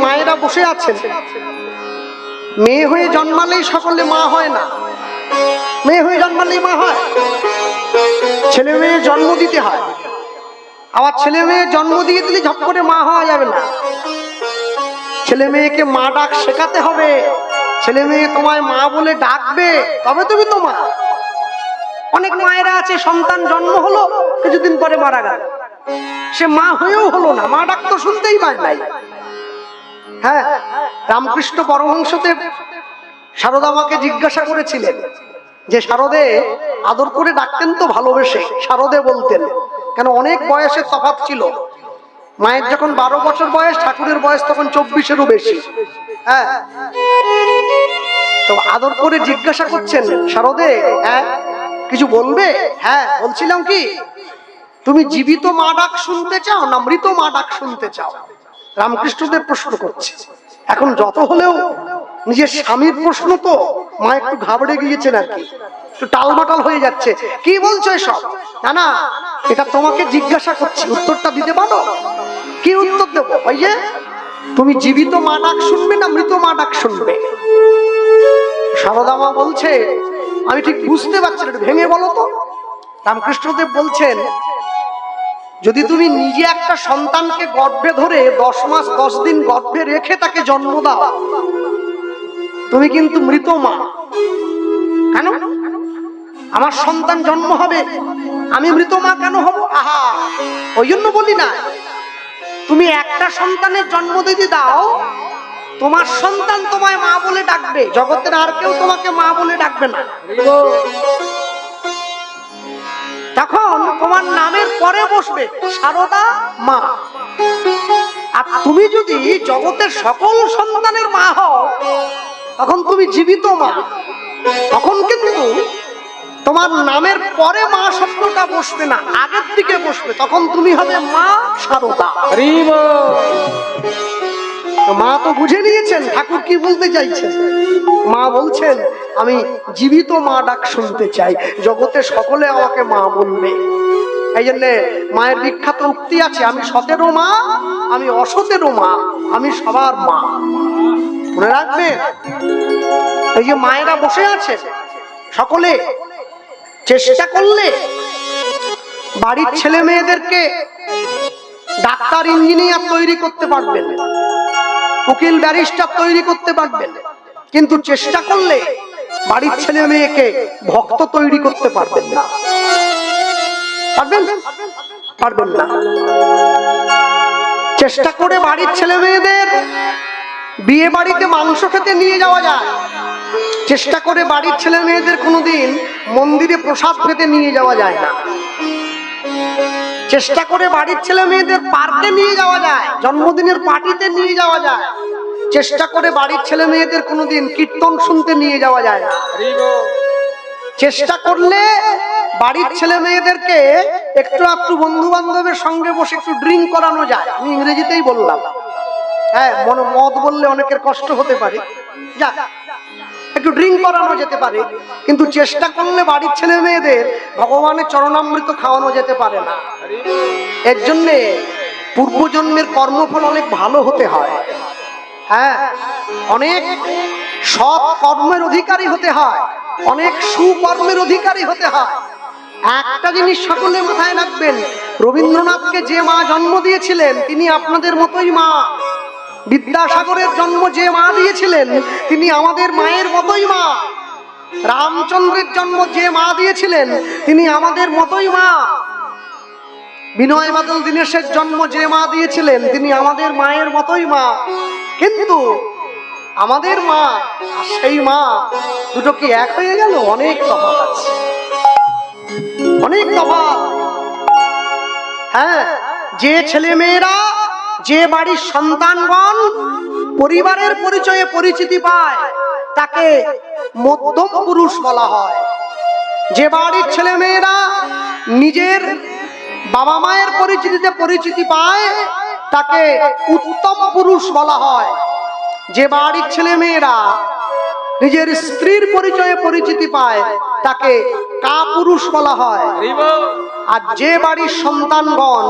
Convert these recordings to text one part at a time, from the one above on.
মায়েরা বসে আছেন, মেয়ে হয়ে জন্মালেই সকলে মা হয় না। মেয়ে হয়ে জন্মালেই মা হয়? ছেলে মেয়ে জন্ম দিতে হয়। আবার ছেলে মেয়ে জন্ম দিয়ে দিলে ঝপ করে মা হওয়া যাবে না। ছেলে মেয়েকে মা ডাক শেখাতে হবে। ছেলে মেয়ে তোমায় মা বলে ডাকবে, তবে তুমি তো মা। অনেক মায়েরা আছে সন্তান জন্ম হলো, কিছুদিন পরে মারা গেল, সে মা হয়েও হলো না, মা ডাক তো শুনতেই পায় নাই। হ্যাঁ, রামকৃষ্ণ পরমহংসদেব সারদা মাকে জিজ্ঞাসা করেছিলেন যে শারদে, আদর করে ডাকতেন তো ভালোবেসে, শারদে বলতেন কেন? অনেক বয়সের তফাৎ ছিল। মায়ের যখন 12 বছর বয়স, ঠাকুরের বয়স তখন 24-এরও বেশি। হ্যাঁ, তো আদর করে জিজ্ঞাসা করছেন, শারদে হ্যাঁ কিছু বলবে? হ্যাঁ বলছিলাম কি, তুমি জীবিত মা ডাক শুনতে চাও না মৃত মা ডাক শুনতে চাও? রামকৃষ্ণদেব প্রশ্ন করছে। এখন যত হলেও নিজের স্বামীর প্রশ্ন তো মা একটু ঘাবড়ে গিয়েছেন আর কি, একটু টালমাটাল হয়ে যাচ্ছে। কি বলছো এসব? না না, এটা তোমাকে জিজ্ঞাসা করছি, উত্তরটা দিতে পারো? কি উত্তর দেবো? ওই যে তুমি জীবিত মা ডাক শুনবে না মৃত মা ডাক শুনবে? সারদা মা বলছে আমি ঠিক বুঝতে পারছি না, ভেঙে বলো তো। রামকৃষ্ণদেব বলছেন, যদি তুমি নিজে একটা সন্তানকে গর্ভে ধরে 10 মাস 10 দিন গর্ভে রেখে তাকে জন্ম দাও, তুমি কিন্তু মৃত মা। কেন? আমার সন্তান জন্ম হবে, আমি মৃত মা কেন হব? আহা, ওই জন্য বলি না। তুমি একটা সন্তানের জন্ম দিতে দাও, তোমার সন্তান তোমায় মা বলে ডাকবে, জগতের আর কেউ তোমাকে মা বলে ডাকবে না। তখন তোমার নামের পরে বসবে সারদা মা। আর তুমি যদি জগতের সকল সন্তানের মা হও, তখন তুমি জীবিত মা। তখন কিন্তু তোমার নামের পরে মা শব্দটা বসবে না, আগের দিকে বসবে। তখন তুমি হবে মা সারদা। মা তো বুঝে নিয়েছেন ঠাকুর কি বলতে চাইছেন। মা বলছেন আমি জীবিত মা ডাক শুনতে চাই, জগতে সকলে আমাকে মা বলবে। এই জন্য মায়ের বিখ্যাত উক্তি আছে, আমি সতেরও মা, আমি অসতেরও মা, আমি সবার মা। মনে রাখবে, এই যে মায়েরা বসে আছে সকলে চেষ্টা করলে বাড়ির ছেলে মেয়েদেরকে ডাক্তার ইঞ্জিনিয়ার তৈরি করতে পারবেন, উকিল ব্যারিস্টার তৈরি করতে পারবেন, কিন্তু চেষ্টা করলে বাড়ির ছেলে মেয়েকে ভক্ত তৈরি করতে পারবেন না। পারবেন? পারবেন না। চেষ্টা করে বাড়ির ছেলে মেয়েদের বিয়ে বাড়িতে মাংস খেতে নিয়ে যাওয়া যায়, চেষ্টা করে বাড়ির ছেলে মেয়েদের কোনোদিন মন্দিরে প্রসাদ খেতে নিয়ে যাওয়া যায় না। চেষ্টা করে বাড়ির ছেলে মেয়েদের পার্কে নিয়ে যাওয়া যায়, জন্মদিনের পার্টিতে নিয়ে যাওয়া যায়। চেষ্টা করে বাড়ির ছেলে মেয়েদের কোনোদিন কীর্তন শুনতে নিয়ে যাওয়া যায় না। চেষ্টা করলে বাড়ির ছেলে মেয়েদেরকে একটু একটু বন্ধু বান্ধবের সঙ্গে বসে একটু ড্রিঙ্ক করানো যায়। আমি ইংরেজিতেই বললাম। হ্যাঁ, মদ বললে অনেকের কষ্ট হতে পারে, যা একটু ড্রিঙ্ক করানো যেতে পারে, কিন্তু চেষ্টা করলে বাড়ির ছেলে মেয়েদের ভগবানের চরণামৃত খাওয়ানো যেতে পারে না। এর জন্যে পূর্বজন্মের কর্মফল অনেক ভালো হতে হয়। হ্যাঁ, অনেক সৎ কর্মের অধিকারী হতে হয়, অনেক সুকর্মের অধিকারী হতে হয়। একটা জিনিস সকলে মাথায় রাখবেন, রবীন্দ্রনাথকে যে মা জন্ম দিয়েছিলেন তিনি আপনাদের মতোই মা। বিদ্যাসাগরের জন্ম যে মা দিয়েছিলেন তিনি আমাদের মায়ের মতোই মা। রামচন্দ্রের জন্ম যে মা দিয়েছিলেন তিনি আমাদের মতোই মা। বিনয় বাদল দীনেশের জন্ম যে মা দিয়েছিলেন তিনি আমাদের মায়ের মতোই মা। কিন্তু আমাদের মা আর সেই মা দুটো কি এক হয়ে গেল? অনেক তফাৎ আছে, অনেক তফাৎ। হ্যাঁ, যে ছেলে মেয়েরা, যে বাড়ির সন্তানগণ পরিবারের পরিচয়ে পরিচিতি পায় তাকে মধ্যম পুরুষ বলা হয়। যে বাড়ির ছেলে মেয়েরা নিজের বাবা মায়ের পরিচিতিতে পরিচিতি পায় তাকে উত্তম পুরুষ বলা হয়। যে বাড়ির ছেলে মেয়েরা নিজের স্ত্রীর পরিচয়ে পরিচিতি পায় তাকে কাপুরুষ বলা হয়। আর যে বাড়ির সন্তানগণ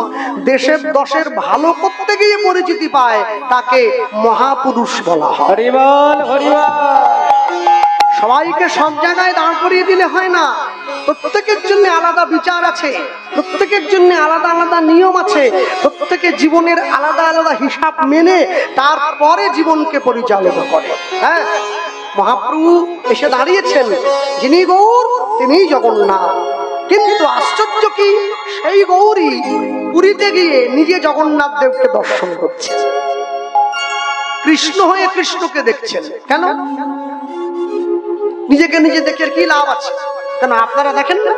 দেশের দশের ভালো করতে গিয়ে পরিচিতি পায় তাকে মহাপুরুষ বলা হয়। হরি বল হরি বল। সবাইকে সব জায়গায় দাঁড় করিয়ে দিলে হয় না, প্রত্যেকের জন্য আলাদা বিচার আছে, প্রত্যেকের জন্য আলাদা আলাদা নিয়ম আছে, প্রত্যেকের জীবনের আলাদা আলাদা হিসাব মেনে তারপরে জীবনকে পরিচালনা করে। হ্যাঁ, মহাপ্রভু এসে দাঁড়িয়েছেন, যিনি গৌর তিনি জগন্নাথ। কিন্তু আশ্চর্য কি, সেই গৌরী পুরীতে গিয়ে নিজে জগন্নাথ দেবকে দর্শন করছে, কৃষ্ণ হয়ে কৃষ্ণকে দেখছেন। কেন? নিজেকে নিজে দেখে কি লাভ আছে? কেন আপনারা দেখেন না?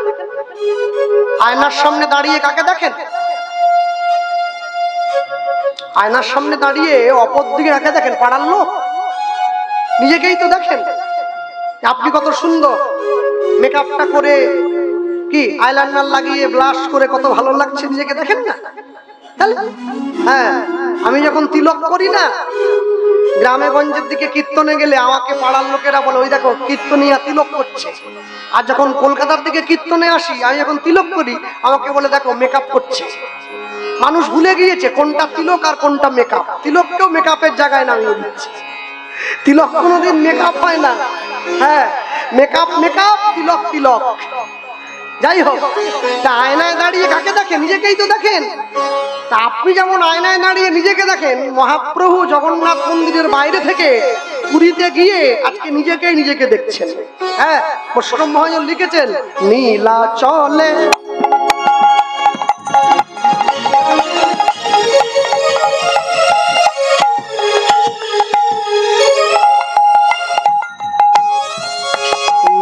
আয়নার সামনে দাঁড়িয়ে কাকে দেখেন? আয়নার সামনে দাঁড়িয়ে অপর দিকে কাকে দেখেন? পাড়ার লোক। নিজেকেই তো দেখেন আপনি কত সুন্দর, মেকআপটা করে কি আইলাইনার লাগিয়ে ব্লাশ করে কত ভালো লাগছে, নিজেকে দেখেন না? হ্যাঁ, আমি যখন তিলক করি না, গ্রামে গঞ্জের দিকে কীর্তনে গেলে আমাকে পাড়ার লোকেরা বলে ওই দেখো কীর্তনিয়া তিলক করছে। আর যখন কলকাতার দিকে কীর্তনে আসি, আমি যখন তিলক করি আমাকে বলে দেখো মেকআপ করছে। মানুষ ভুলে গিয়েছে কোনটা তিলক আর কোনটা মেকআপ। তিলককেও মেকআপের জায়গায় নামিয়ে দিচ্ছে। তিলক কোনোদিন মেকআপ হয় না। হ্যাঁ, মেকআপ মেকআপ, তিলক তিলক। যাই হোক, তা আয়নায় দাঁড়িয়ে কাকে দেখেন? নিজেকেই তো দেখেন। তা আপনি যেমন আয়নায় দাঁড়িয়ে নিজেকে দেখেন, মহাপ্রভু জগন্নাথ মন্দিরের বাইরে থেকে পুরীতে গিয়ে আজকে নিজেকেই নিজেকে দেখছেন। হ্যাঁ, বৈষ্ণব মহাজন লিখেছেন, নীলাচলে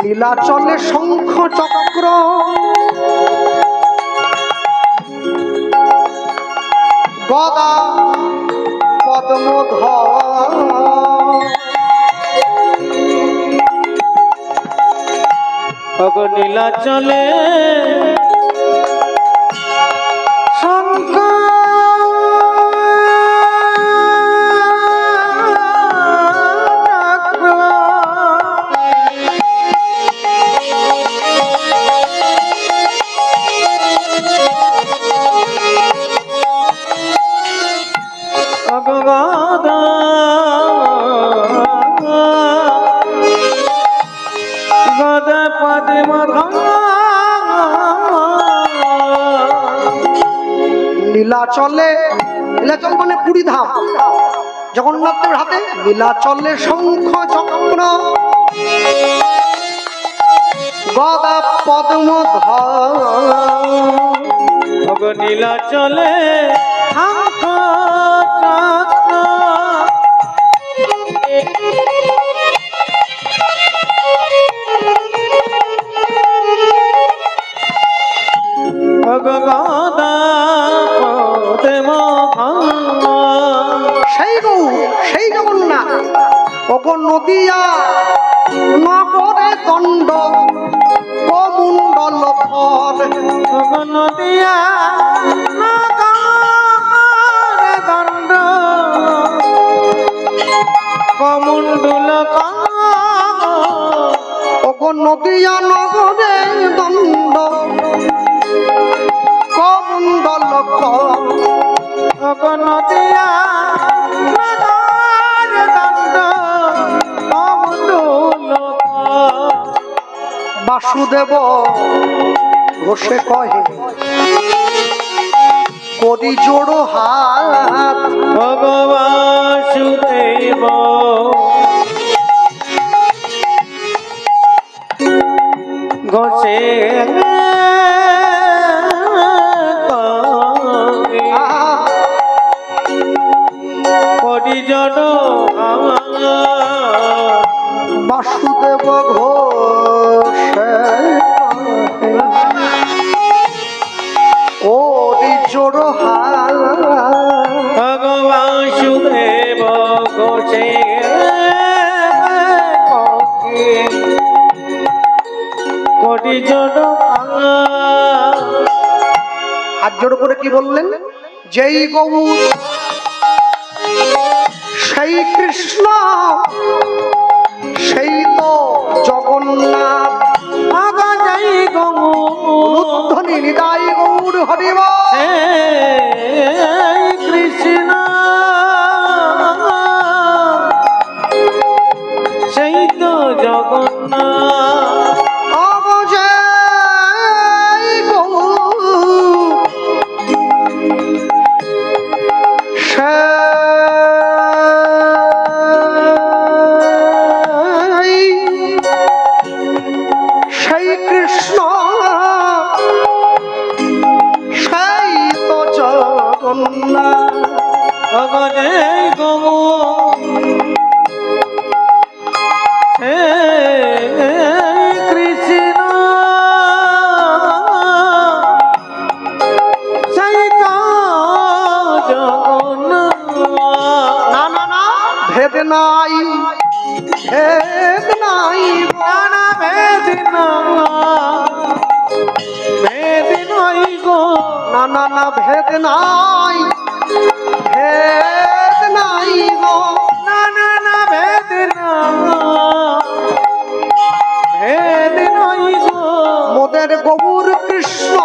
নীলাচলে শঙ্খ চক্র গদা পদ্মধর, নীলাচলে শঙ্খ নীলাচলে, নীলাচল মানে পুরী ধাম, জগন্নাথের হাতে নীলাচলে শঙ্খ চক্র গদা পদ্মধর, নীলাচলে শঙ্খ চক্র সেই গৌর, সেই জগন্নাথ। ওগো নদিয়া নগরে দণ্ড কমণ্ডল ধর, নদিয়া নগরে দণ্ড কমণ্ডল, ওগো নদিয়া নগরে দণ্ড কমণ্ডল ধর, নদিয়া নগরে দণ্ড কমণ্ডল। বাসুদেব ঘোষে কহে করি জোড়ো হাত, ভগবাসুদেব ঘোষে করি জড়ো বাসুদেব ঘোষে করি জোড়ো হাত, ভগবাসুদেব ঘোষে করি জড়ো। হাত জোড়ো করে কি বললেন? যেই গৌর সেই কৃষ্ণ সেই তো জগন্নাথ। আগা যাই গৌর ধ্বনি নিতাই গৌর হরিব কৃষ্ণ সেই তো জগন্নাথ অবজয় গৌর সেই কৃষ্ণ সেই তো জগন্নাথ অগজয় গমু হে কৃষ্ণ সেই তো জগন্নাথ না না না ভেদ নাই ভেদ নাই নানা বেদিনা বেদিনাই গো না না না ভেদ নাই ভেদ নাই গো নানা না বেদিনা বেদিনাই গো মোদের গৌর কৃষ্ণ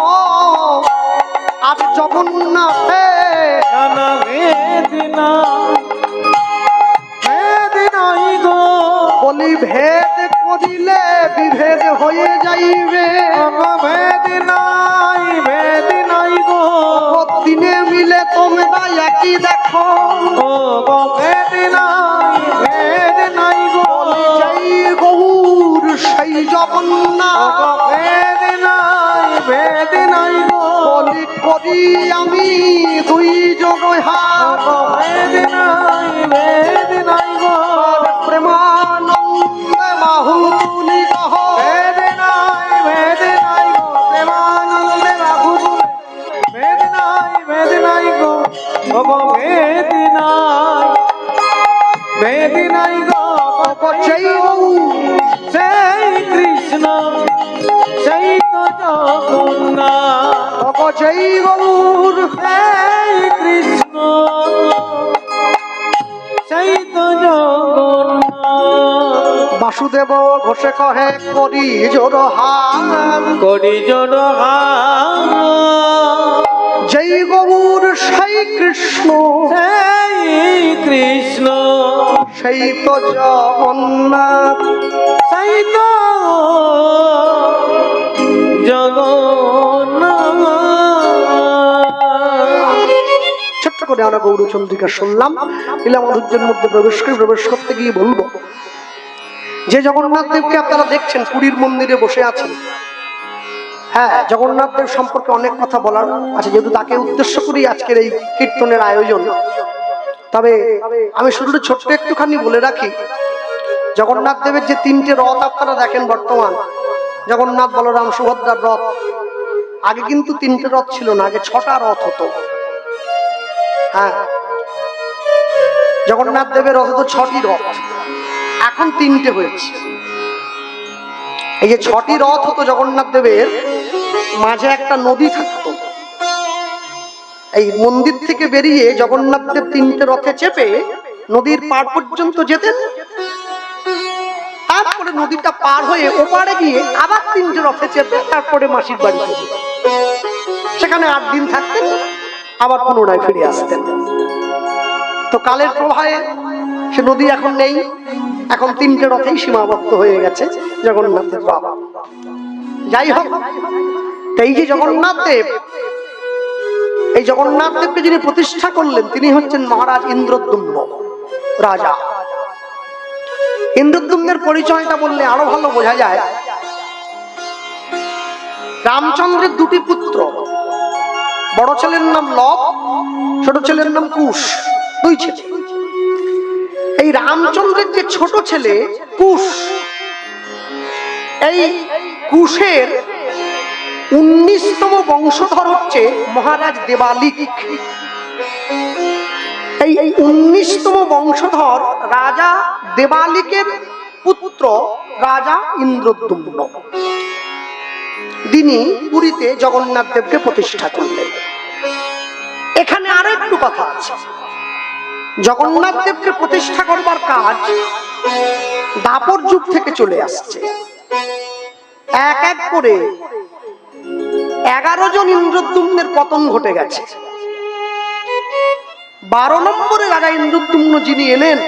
আর জগন্নাথে নানা বেদিনা বেদিনাই গো বলি ভেদ করিলে বিভেদ হয়ে যাইবে বেদিনাই বেদিনাই গো দিনে মিলে তোমরা একই দেখো ও গো বেদিনাই বেদিনাই গো জয় গৌর সেই জগন্নাথ বেদিনাই বেদিনাই গো বলি করি আমি দুই যোগ হাত বেদিনাই বেদিনাই গো প্রেমানন্দে বাহুলি কহ বেদিনাই বেদিনাই গো প্রেমানন্দে বাহু বেদিনাই বেদিনাই গো ও গো বেদিনাই বেদিনাই গো জয় গৌর সেই কৃষ্ণ সেই তো জগন্নাথ জয় গৌর সেই কৃষ্ণ সেই তো জগন্নাথ বাসুদেব ঘোষে কহে করি জোর হাত করি জন জয় গৌর সেই কৃষ্ণ সেই কৃষ্ণ সেই তো জগন্নাথ সেই তো জগন্নাথ ছোট্ট করে আমরা গৌরচন্দ্রিকা শুনলাম লীলা মাধুর্যের মধ্যে প্রবেশ করতে গিয়ে বলবো যে জগন্নাথ দেবকে আপনারা দেখছেন পুরীর মন্দিরে বসে আছেন। হ্যাঁ, জগন্নাথ দেব সম্পর্কে অনেক কথা বলার আছে, যেহেতু তাকে উদ্দেশ্য করেই আজকের এই কীর্তনের আয়োজন। তবে আমি শুরুতে ছোট্ট একটুখানি বলে রাখি, জগন্নাথ দেবের যে তিনটে রথ আপনারা দেখেন বর্তমান, জগন্নাথ, বলরাম, সুভদ্রার রথ, আগে কিন্তু তিনটে রথ ছিল না, আগে 6টা রথ হতো। হ্যাঁ, জগন্নাথ দেবের রথ হতো 6টি রথ, এখন 3টে হয়েছে। এই যে 6টি রথ হতো জগন্নাথ দেবের, মাঝে একটা নদী থাকতো। এই মন্দির থেকে বেরিয়ে জগন্নাথ দেব 3টে রথে চেপে নদীর পার পর্যন্ত যেতেন, তারপরে নদীটা পার হয়ে ওপারে গিয়ে আবার 3টে রথে চেপে তারপরে মাসির বাড়িতে যেতেন। সেখানে 8 দিন থাকতেন, আবার পুনরায় ফিরে আসতেন। তো কালের প্রবাহে সে নদী এখন নেই, এখন 3টে রথেই সীমাবদ্ধ হয়ে গেছে জগন্নাথের রথ। যাই হোক, এই যে জগন্নাথ দেব, এই জগন্নাথ দেবকে যিনি প্রতিষ্ঠা করলেন তিনি হচ্ছেন মহারাজ ইন্দ্রদ্যুম্ন রাজা। ইন্দ্রদ্যুম্নের পরিচয়টা বললে আরো ভালো বোঝা যায়। রামচন্দ্রের 2টি পুত্র, বড় ছেলের নাম লব, ছোট ছেলের নাম কুশ, 2 ছেলে। এই রামচন্দ্রের যে ছোট ছেলে কুশ, এই কুশের 19তম বংশধর হচ্ছে মহারাজ দেবালিক। এই 19তম বংশধর রাজা দেবালিকের পুত্র রাজা ইন্দ্রদ্যুম্ন, তিনি পুরীতে জগন্নাথ দেবকে প্রতিষ্ঠা করলেন। এখানে আরো একটু কথা আছে, জগন্নাথ দেবকে প্রতিষ্ঠা করবার কাজ দাপর যুগ থেকে চলে আসছে। এক এক করে 11 জন ইন্দ্রদ্যুম্নের পতন ঘটে গেছে। 12 নম্বরে রাজা ইন্দ্রদ্যুম্ন যিনি এলেন,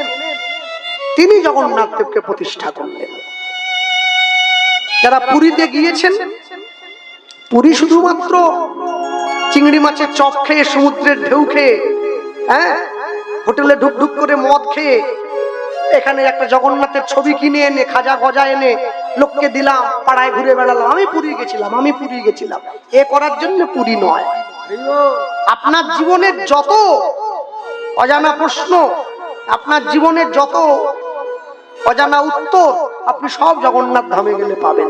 তিনি জগন্নাথ দেবকে প্রতিষ্ঠা করলেন। যারা পুরীতে গিয়েছেন, পুরী শুধুমাত্র চিংড়ি মাছের চপ খেয়ে, সমুদ্রের ঢেউ খেয়ে, হ্যাঁ, হোটেলে ঢুকঢুক করে মদ খেয়ে, এখানে একটা জগন্নাথের ছবি কিনে এনে, খাজা গজা এনে লোককে দিলাম, পাড়ায় ঘুরে বেড়ালাম, আমি পুরী গেছিলাম, আমি পুরী গেছিলাম, এ করার জন্য পুরী নয়। আপনার জীবনের যত অজানা প্রশ্ন, আপনার জীবনের যত অজানা উত্তর, আপনি সব জগন্নাথ ধামে গেলে পাবেন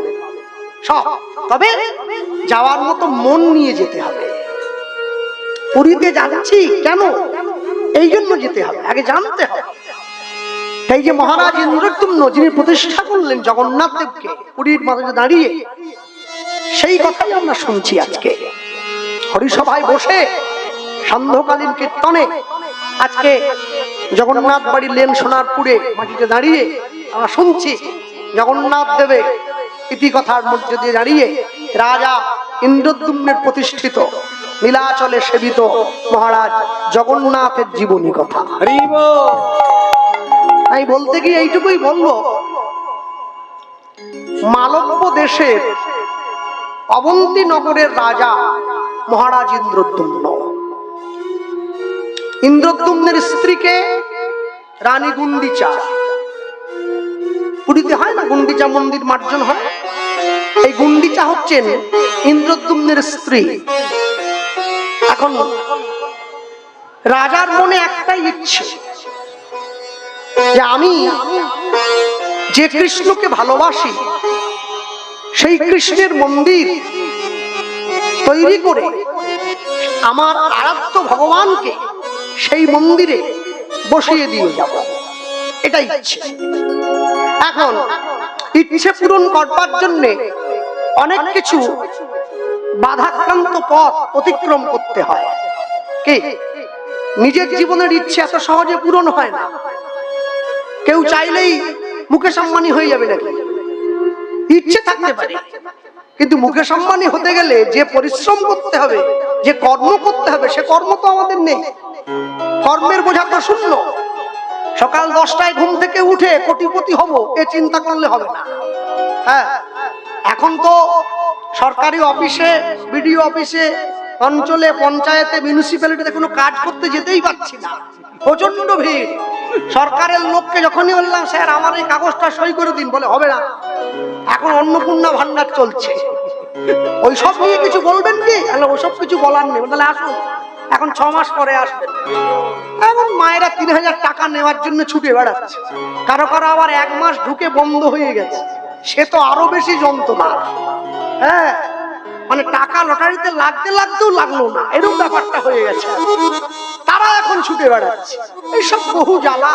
সব। তবে যাওয়ার মতো মন নিয়ে যেতে হবে। পুরীতে যাচ্ছি কেন, এই জন্য যেতে হবে, আগে জানতে হবে। এই যে মহারাজ ইন্দ্রদ্যুম্ন যিনি প্রতিষ্ঠা করলেন জগন্নাথ দেবকে পুরীর মাঝে দাঁড়িয়ে, সেই কথাই আমরা শুনছি আজকে হরিসভায় বসে সান্ধ্যকালীন কীর্তনে। আজকে জগন্নাথ বাড়ি লেন সোনারপুরে মাটিতে দাঁড়িয়ে আমরা শুনছি জগন্নাথ দেবের ইতিকথার মধ্যে দিয়ে দাঁড়িয়ে রাজা ইন্দ্রদ্যুম্নের প্রতিষ্ঠিত নীলাচলে সেবিত মহারাজ জগন্নাথের জীবনী কথা। আমি বলতে গিয়ে এইটুকুই বলবো, মালব্য দেশের অবন্তী নগরের রাজা মহারাজ ইন্দ্রদ্যুম্ন, ইন্দ্রদ্যুম্নের স্ত্রীকে রানী গুন্ডিচা, পুরীতে হয় না গুন্ডিচা মন্দির মার্জন হয়, এই গুন্ডিচা হচ্ছেন ইন্দ্রদ্যুম্নের স্ত্রী। এখন রাজার মনে একটাই ইচ্ছে যে আমি যে কৃষ্ণকে ভালোবাসি সেই কৃষ্ণের মন্দির তৈরি করে আমার আরাধ্য ভগবানকে সেই মন্দিরে বসিয়ে দিয়ে যাব, এটাই ইচ্ছে। এখন ইচ্ছে পূরণ করবার জন্যে অনেক কিছু বাধাক্রান্ত পথ অতিক্রম করতে হয়। কি নিজের জীবনের ইচ্ছে এত সহজে পূরণ হয় না। কেউ চাইলেই মুকেশ আম্বানি হয়ে যাবে নাকি? ইচ্ছে থাকতে পারে, কিন্তু মুকেশ আম্বানি হতে গেলে যে পরিশ্রম করতে হবে, যে কর্ম করতে হবে, সে কর্ম তো আমাদের নেই। কর্মের বোঝা তো শূন্য। সকাল 10টায় ঘুম থেকে উঠে কোটিপতি হব, এ চিন্তা করলে হবে না। হ্যাঁ, এখন তো সরকারি অফিসে, বিডিও অফিসে, অঞ্চলে, পঞ্চায়েতে, মিউনিসিপ্যালিটিতে কোনো কাজ করতে যেতেই পারছি না, প্রচন্ড ভিড়। সরকারের লোককে যখনই বললাম স্যার আমার এই কাগজটা সই করে দিন, বলে হবে না, এখন অন্নপূর্ণা ভান্ডার চলছে, ওইসব নিয়ে কিছু বলবেন কি? ওইসব কিছু বলার নেই, তাহলে আসুন, এখন 6 মাস পরে আসবেন। এখন মায়েরা 3000 টাকা নেওয়ার জন্য ছুটে বেড়াচ্ছে, কারো কারো আবার 1 মাস ঢুকে বন্ধ হয়ে গেছে, সে তো আরো বেশি যন্ত্রণা। হ্যাঁ, মানে টাকা লটারিতে লাগতে লাগতেও লাগলো না, এরকম ব্যাপারটা হয়ে গেছে। তারা এখন ছুটে বেড়াচ্ছে, এইসব বহু জ্বালা।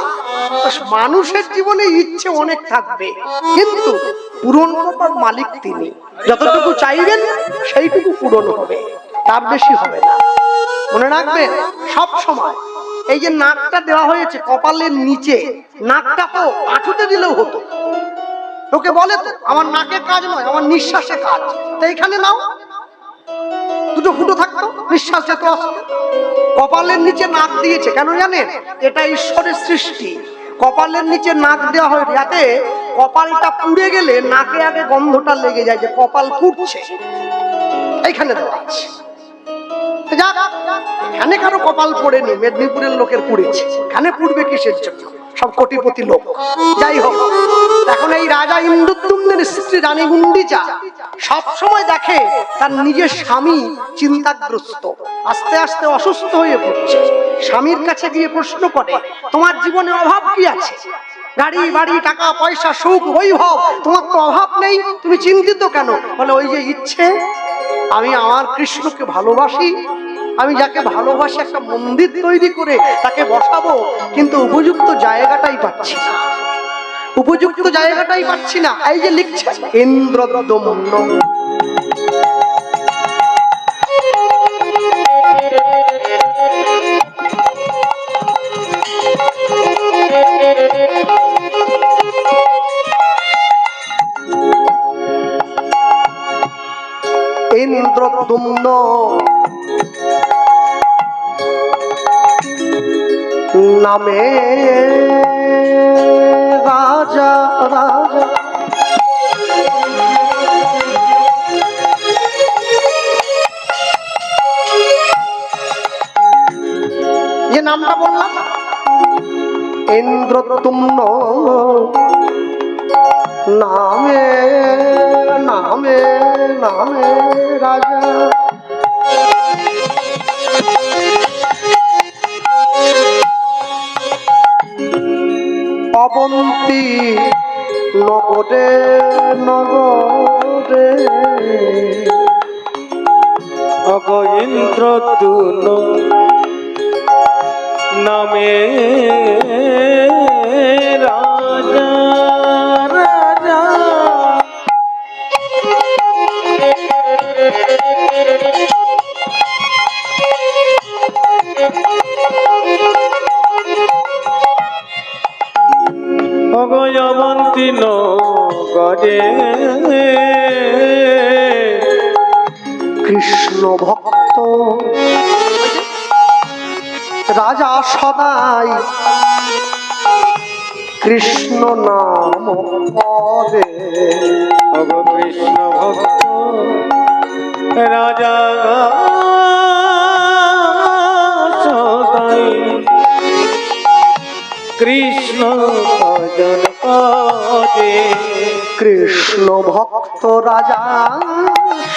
মানুষের জীবনে ইচ্ছে অনেক থাকবে, কিন্তু পূরণ করবার মালিক তিনি। যতটুকু চাইবেন সেইটুকু পূরণ হবে, তার বেশি হবে না। মনে রাখবেন সব সময়, এই যে নাকটা দেওয়া হয়েছে কপালের নিচে, নাকটা তো আঁচুতে দিলেও হতো। লোকে বলে তো আমার নাকে কাজ নয়, আমার নিঃশ্বাসে কাজ, তো এখানে নাও, দুটো ফুটো থাকতো, নিঃশ্বাসে তো আসতো। কপালের নিচে নাক দিয়েছে কেন জানেন? এটা ঈশ্বরের সৃষ্টি। কপালের নিচে নাক দেওয়া হয় যাতে কপালটা পুড়ে গেলে নাকে আগে গন্ধটা লেগে যায় যে কপাল পুড়ছে, এইখানে দেওয়া আছে। এখানে কারো কপাল পড়েনি, মেদিনীপুরের লোকের পুড়েছে, এখানে পুড়বে কিসের জন্য? সব কোটিপতি লোক। যাই হোক, এখন এই রাজা ইন্দ্রদ্যুম্নের স্ত্রী রানী গুন্ডিচা সব সময় দেখে তার নিজের স্বামী চিন্তাগ্রস্ত, আস্তে আস্তে অসুস্থ হয়ে পড়ছে। স্বামীর কাছে গিয়ে প্রশ্ন করে, তোমার জীবনে অভাব কি আছে? গাড়ি বাড়ি, টাকা পয়সা, সুখ বৈভব, তোমার তো অভাব নেই, তুমি চিন্তিত কেন? বলে ওই যে ইচ্ছে, আমি আমার কৃষ্ণকে ভালোবাসি, আমি যাকে ভালোবাসি একটা মন্দির তৈরি করে তাকে বসাবো, কিন্তু উপযুক্ত জায়গাটাই পাচ্ছি না, উপযুক্ত জায়গাটাই পাচ্ছি না। এই যে লিখছে ইন্দ্রদ্যুম্ন, ইন্দ্রদ্যুম্ন নামে রাজা রাজা যে নামটা বললাম ইন্দ্রদ্যুম্ন নামে নামে নামে রাজা অবন্তী নগরে নগরে অগ ইন্দ্রদ্যুম্ন নামে রাজা রাজা অগয়বন্তী নগরে কৃষ্ণ ভক্ত রাজা সদাই কৃষ্ণ নাম পদে অগ কৃষ্ণ ভক্ত রাজা সদাই কৃষ্ণ ভজন পদে কৃষ্ণ ভক্ত রাজা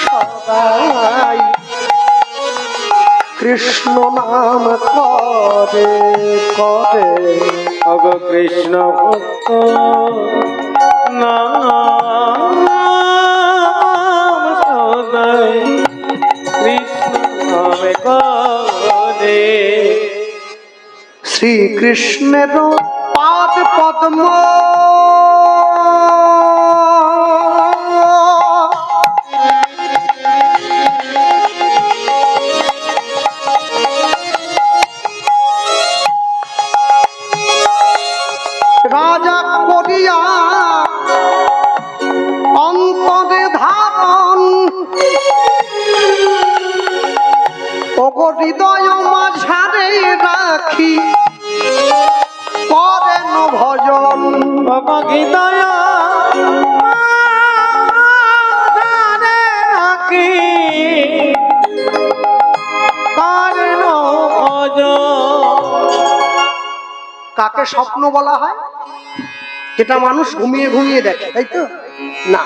সদাই কৃষ্ণ নাম করে করে অগ কৃষ্ণ ভক্ত নাম সদাই কৃষ্ণ নামে করে শ্রীকৃষ্ণের পাদ পদ্ম রাজা করিয়া অন্তরে ধারণ ওগো হৃদয় মাঝারে রাখি করেন ভজন অবগিদয় মাঝারে রাখি করেন ভজন। কাকে স্বপ্ন বলা হয়? যেটা মানুষ ঘুমিয়ে ঘুমিয়ে দেখে, তাই তো? না,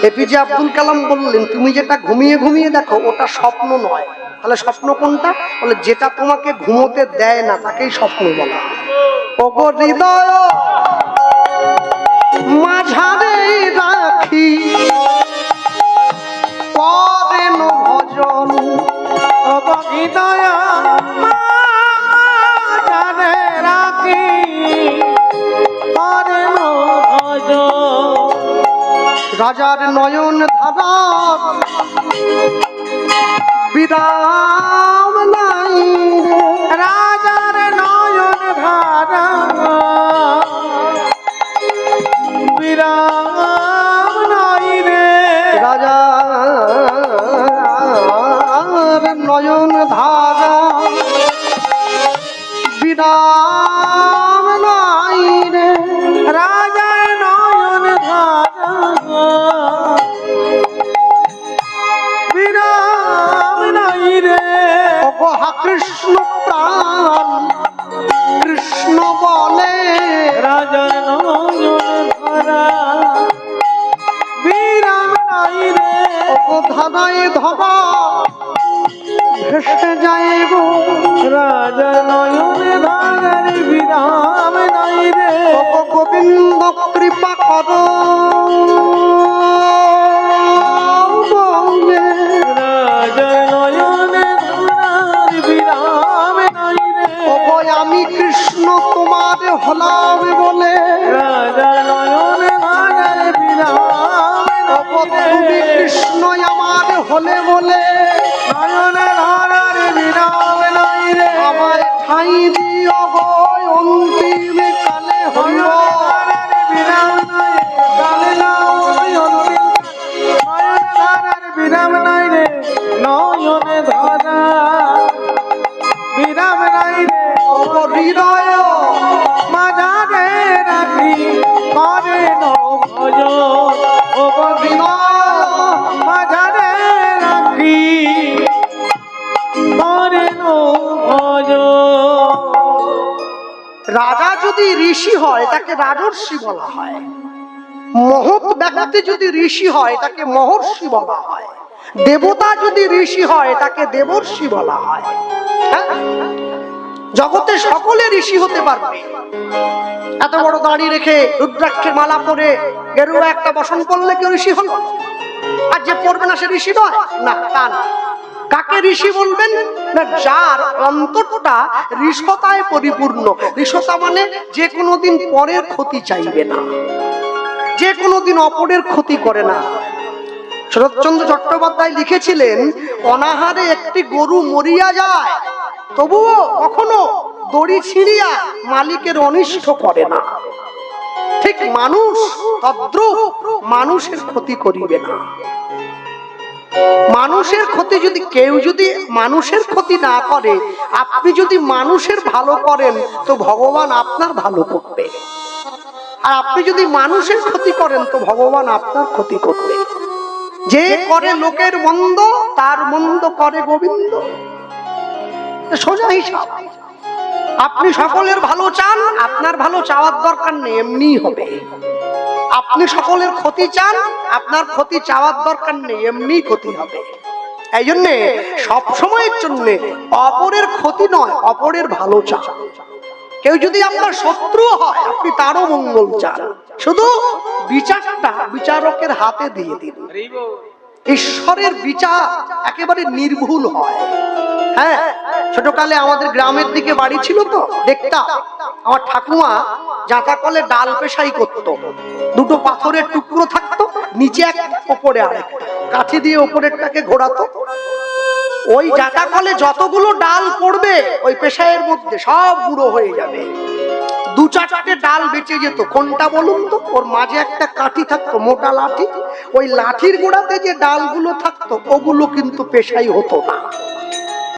এপিজে আব্দুল কালাম বললেন তুমি যেটা ঘুমিয়ে ঘুমিয়ে দেখো ওটা স্বপ্ন নয়। তাহলে স্বপ্ন কোনটা? বলে যেটা তোমাকে ঘুমোতে দেয় না তাকেই স্বপ্ন বলা হয়। ওগো হৃদয় মাঝারে রাখি করেন ভজন অবগিদয় মাঝারে রাখি করেন ভজন। রাজার নয়ন ধারা বিরাম নাই রাজার নয়ন ধারা বিরাম নাই রে রাজার নয়ন ধারা বিরাম নাই রে রাজার নয়ন ধারা বিরাম নাই রে অগহা কৃষ্ণ প্রাণ কৃষ্ণ বলে রাজার নয়ন ধারা বিরাম নাই রে ধারায় ধরা ভেসে যায় গো রাজার নয়ন ধারার বিরাম নাই রে গোবিন্দ কৃপা কর রাজার নয়ন ধারার বিরাম নাই রে আমি কৃষ্ণ তোমার হলাম বলে রাজার নয়ন ধারার বিরাম তুমি কৃষ্ণ আমার হলে বলে নয়ন ধারার বিরাম নাই রে আমায় ঠাই দিও গো অন্তিম কালে হইল ধারার বিরাম নাই কালে নাও অন্তিম নয়ন ধারার বিরাম নাই রাজা যদি ঋষি হয় তাকে রাজর্ষি বলা হয়, মহৎ ব্যক্তি যদি ঋষি হয় তাকে মহর্ষি বলা হয়, দেবতা যদি ঋষি হয় তাকে দেবর্ষি বলা হয়। হ্যাঁ? জগতে সকলে ঋষি হতে পারবে। এত বড় দাড়ি রেখে রুদ্রাক্ষের মালা পরে গেরুয়া একটা বসন করলে কেউ ঋষি হলো? আর যে পড়বে না সে ঋষি নয়? না, তা না। কাকে ঋষি বলবেন? না, যার অন্তরটা ঋষতায় পরিপূর্ণ। ঋষতা মানে যে কোনোদিন পরের ক্ষতি চাইবে না, যে কোনোদিন অপরের ক্ষতি করে না। শরৎচন্দ্র চট্টোপাধ্যায় লিখেছিলেন, অনাহারে একটি গরু মরিয়া যায়, তবুও কখনো দড়ি ছিঁড়িয়া মালিকের অনিষ্ট করে না। ঠিক মানুষ তদ্রূপ মানুষের ক্ষতি করিবে না। মানুষের ক্ষতি যদি কেউ যদি মানুষের ক্ষতি না করে, আপনি যদি মানুষের ভালো করেন তো ভগবান আপনার ভালো করবে, আর আপনি যদি মানুষের ক্ষতি করেন তো ভগবান আপনার ক্ষতি করবে। যে করে লোকের মন্দ তার মন্দ করে গোবিন্দ, সোজা হিসাব। আপনি সকলের ভালো চান, আপনার ভালো চাওয়ার দরকার নেই, এমনি হবে। আপনি সকলের ক্ষতি চান, আপনার ক্ষতি চাওয়ার দরকার নেই, এমনি ক্ষতি হবে। এই জন্যে সবসময়ের জন্য অপরের ক্ষতি নয়, অপরের ভালো চান। কেউ যদি আপনার শত্রু হয় আপনি তারও মঙ্গল চান, শুধু বিচারটা বিচারকের হাতে দিয়ে দিন। ঈশ্বরের বিচার একেবারে নির্ভুল হয়। হ্যাঁ, ছোটকালে আমাদের গ্রামের দিকে বাড়ি ছিল তো, দেখতাম আমার ঠাকুমা জাঁতা কলে ডাল পেশাই করতো। দুটো পাথরের টুকরো থাকতো, নিচে এক ওপরে আরেক, কাঠি দিয়ে ওপরেরটাকে ঘোরাতো। ওই জাঁতা কলে যতগুলো ডাল পড়বে ওই পেশায়ের মধ্যে সব গুঁড়ো হয়ে যাবে। দু চারটে ডাল বেঁচে যেত। কোনটা বলুন তো? ওর মাঝে একটা কাঠি থাকতো, মোটা লাঠি। ওই লাঠির গোড়াতে যে ডালগুলো থাকতো ওগুলো কিন্তু পেশাই হতো না।